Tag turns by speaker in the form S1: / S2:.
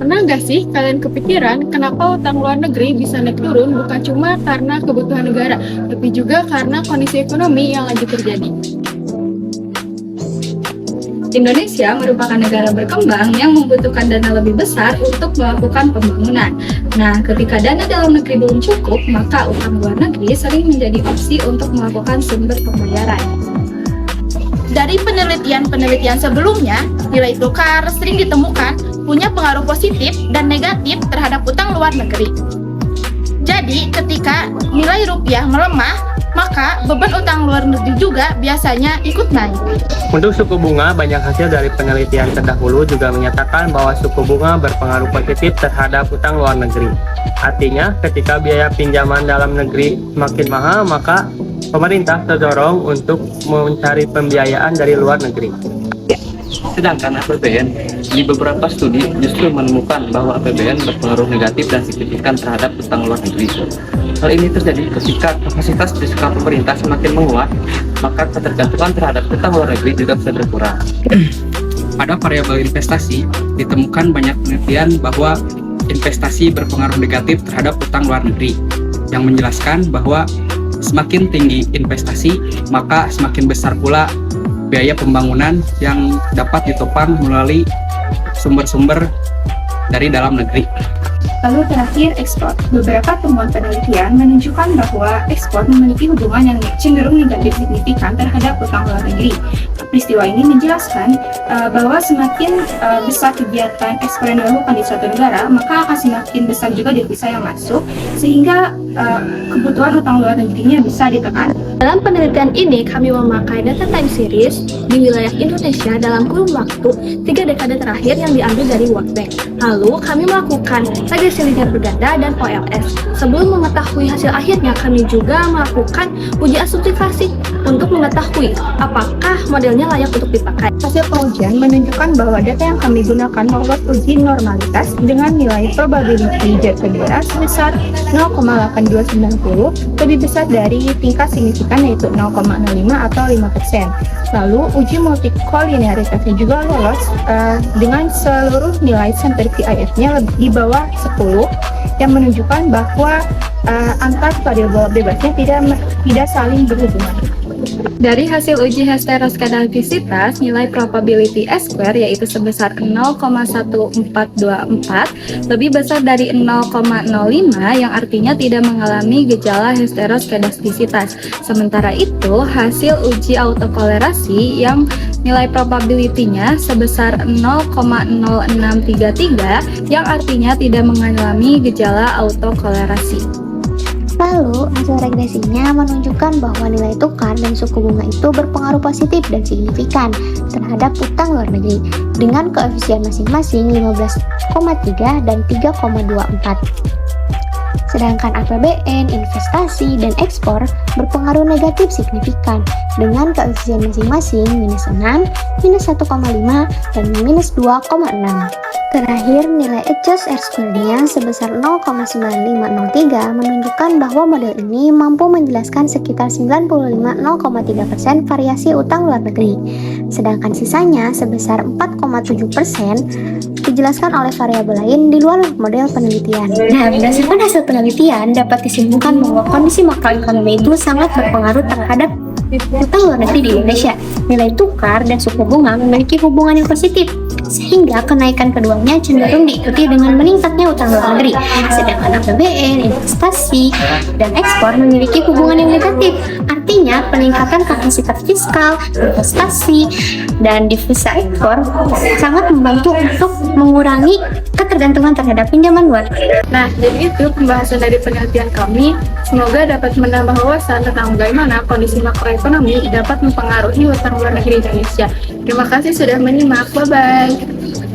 S1: Pernah nggak sih kalian kepikiran kenapa utang luar negeri bisa naik turun bukan cuma karena kebutuhan negara, tapi juga karena kondisi ekonomi yang lagi terjadi?
S2: Indonesia merupakan negara berkembang yang membutuhkan dana lebih besar untuk melakukan pembangunan. Nah, ketika dana dalam negeri belum cukup, maka utang luar negeri sering menjadi opsi untuk melakukan sumber pembayaran.
S3: Dari penelitian-penelitian sebelumnya, nilai tukar sering ditemukan punya pengaruh positif dan negatif terhadap utang luar negeri. Jadi, ketika nilai rupiah melemah, maka beban utang luar negeri juga biasanya ikut naik.
S4: Untuk suku bunga, banyak hasil dari penelitian terdahulu juga menyatakan bahwa suku bunga berpengaruh positif terhadap utang luar negeri. Artinya, ketika biaya pinjaman dalam negeri makin mahal, maka pemerintah terdorong untuk mencari pembiayaan dari luar negeri.
S5: Sedangkan APBN di beberapa studi justru menemukan bahwa APBN berpengaruh negatif dan signifikan terhadap utang luar negeri. Hal ini terjadi ketika kapasitas fiskal pemerintah semakin menguat, maka ketergantungan terhadap utang luar negeri juga bisa berkurang.
S6: Pada variabel investasi, ditemukan banyak penelitian bahwa investasi berpengaruh negatif terhadap utang luar negeri, yang menjelaskan bahwa semakin tinggi investasi, maka semakin besar pula biaya pembangunan yang dapat ditopang melalui sumber-sumber dari dalam negeri.
S2: Lalu terakhir, ekspor. Beberapa temuan penelitian menunjukkan bahwa ekspor memiliki hubungan yang cenderung negatif signifikan terhadap utang luar negeri. Peristiwa ini menjelaskan bahwa semakin besar kegiatan ekspor yang dilakukan di suatu negara, maka akan semakin besar juga devisa yang masuk, sehingga kebutuhan utang luar negerinya bisa ditekan.
S7: Dalam penelitian ini, kami memakai data time series di wilayah Indonesia dalam kurun waktu 3 dekade terakhir yang diambil dari World Bank. Lalu, kami melakukan regresi linear berganda dan OLS. Sebelum mengetahui hasil akhirnya, kami juga melakukan uji asumsifikasi untuk mengetahui apakah modelnya layak untuk dipakai.
S2: Hasil pengujian menunjukkan bahwa data yang kami gunakan lolos uji normalitas dengan nilai probability Z-kedua sebesar 0,8290, lebih besar dari tingkat signifikan yaitu 0,05 atau 5%. Lalu uji multikolinearitasnya juga lolos dengan seluruh nilai sampel VIF-nya di bawah 10, yang menunjukkan bahwa antar variabel bebasnya tidak saling berhubungan. Dari hasil uji heteroskedastisitas, nilai probability S-square yaitu sebesar 0,1424 lebih besar dari 0,05 yang artinya tidak mengalami gejala heteroskedastisitas. Sementara itu, hasil uji autokolerasi yang nilai probability-nya sebesar 0,0633 yang artinya tidak mengalami gejala autokolerasi.
S8: Lalu, hasil regresinya menunjukkan bahwa nilai tukar dan suku bunga itu berpengaruh positif dan signifikan terhadap utang luar negeri dengan koefisien masing-masing 15,3 dan 3,24. Sedangkan APBN, investasi, dan ekspor berpengaruh negatif signifikan dengan koefisien masing-masing minus 6, minus 1,5, dan minus 2,6. Terakhir, nilai adjust R-squared-nya sebesar 0,9503 menunjukkan bahwa model ini mampu menjelaskan sekitar 95,3% variasi utang luar negeri. Sedangkan sisanya sebesar 4,7% dijelaskan oleh variabel lain di luar model penelitian. Nah, berdasarkan hasil penelitian dapat disimpulkan bahwa kondisi makroekonomi itu sangat berpengaruh terhadap utang luar negeri di Indonesia. Nilai tukar dan suku bunga memiliki hubungan yang positif, sehingga kenaikan keduanya cenderung diikuti dengan meningkatnya utang luar negeri. Sedangkan APBN, investasi, dan ekspor memiliki hubungan yang negatif. Artinya, peningkatan kapasitas fiskal, investasi, dan devisa ekspor sangat membantu untuk mengurangi ketergantungan terhadap pinjaman luar.
S1: Nah, jadi itu pembahasan dari penelitian kami. Semoga dapat menambah wawasan tentang bagaimana kondisi makroekonomi dapat mempengaruhi utang luar negeri Indonesia. Terima kasih sudah menyimak. Bye-bye.